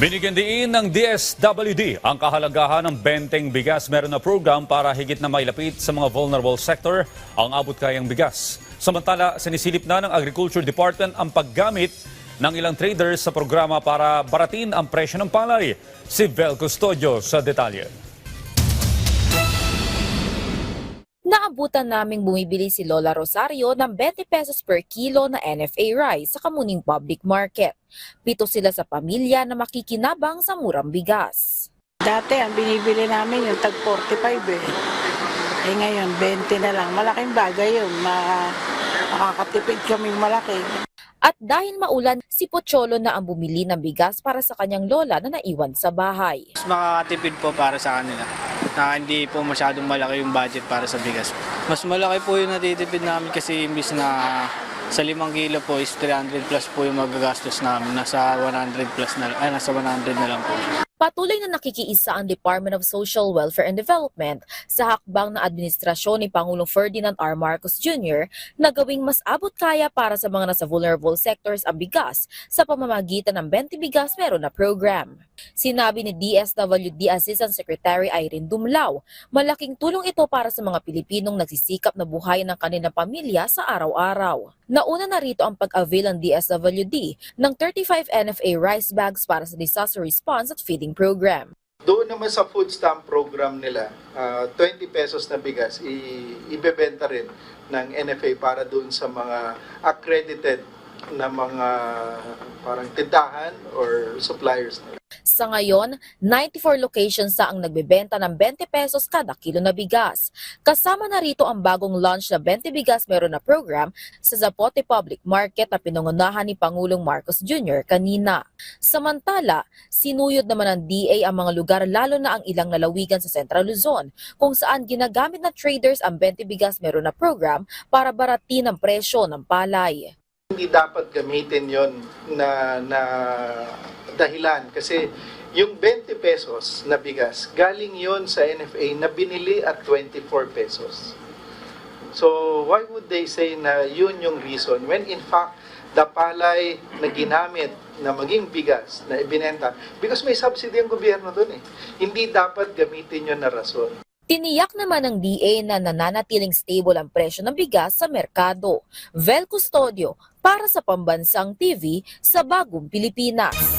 Binigyan din ng DSWD ang kahalagahan ng benteng bigas. Meron na program para higit na mailapit sa mga vulnerable sector ang abot kayang bigas. Samantala, sinisilip na ng Agriculture Department ang paggamit ng ilang traders sa programa para baratin ang presyo ng palay. Si Vel Custodio sa detalye. Naabutan naming bumibili si Lola Rosario ng 20 pesos per kilo na NFA rice sa Kamuning Public Market. 7 sila sa pamilya na makikinabang sa murang bigas. Dati ang binibili namin yung tag 45 eh. Eh ngayon 20 na lang. Malaking bagay yun. Makakatipid kaming malaki. At dahil maulan, si Pocholo na ang bumili ng bigas para sa kanyang lola na naiwan sa bahay. Mas makakatipid po para sa kanila na hindi po masyadong malaki yung budget para sa bigas. Mas malaki po yung natitipid namin kasi imbis na sa 5 kilo po is 300 plus po yung magagastos namin. Nasa 100 plus na, nasa 100 na lang po. Patuloy na nakikiisa ang Department of Social Welfare and Development sa hakbang na administrasyon ni Pangulong Ferdinand R. Marcos Jr. na gawing mas abot kaya para sa mga nasa vulnerable sectors ang bigas sa pamamagitan ng 20 bigas meron na program. Sinabi ni DSWD Assistant Secretary Irene Dumlao, malaking tulong ito para sa mga Pilipinong nagsisikap na buhayin ng kanilang pamilya sa araw-araw. Nauna na rito ang pag-avail ng DSWD ng 35 NFA rice bags para sa disaster response at feeding program. Doon naman sa food stamp program nila, 20 pesos na bigas, ibebenta rin ng NFA para doon sa mga accredited na mga parang tindahan or suppliers nila. Sa ngayon, 94 locations na ang nagbebenta ng 20 pesos kada kilo na bigas. Kasama na rito ang bagong launch na 20 bigas meron na program sa Zapote Public Market na pinangunahan ni Pangulong Marcos Jr. kanina. Samantala, sinuyod naman ng DA ang mga lugar lalo na ang ilang lalawigan sa Central Luzon kung saan ginagamit ng traders ang 20 bigas meron na program para baratin ang presyo ng palay. Hindi dapat gamitin yon na dahilan kasi yung 20 pesos na bigas, galing yon sa NFA na binili at 24 pesos. So why would they say na yun yung reason when in fact the palay na ginamit na maging bigas na ibinenta because may subsidy ang gobyerno dun eh. Hindi dapat gamitin yun na rason. Tiniyak naman ng DA na nananatiling stable ang presyo ng bigas sa merkado. Vel Custodio para sa Pambansang TV sa Bagong Pilipinas.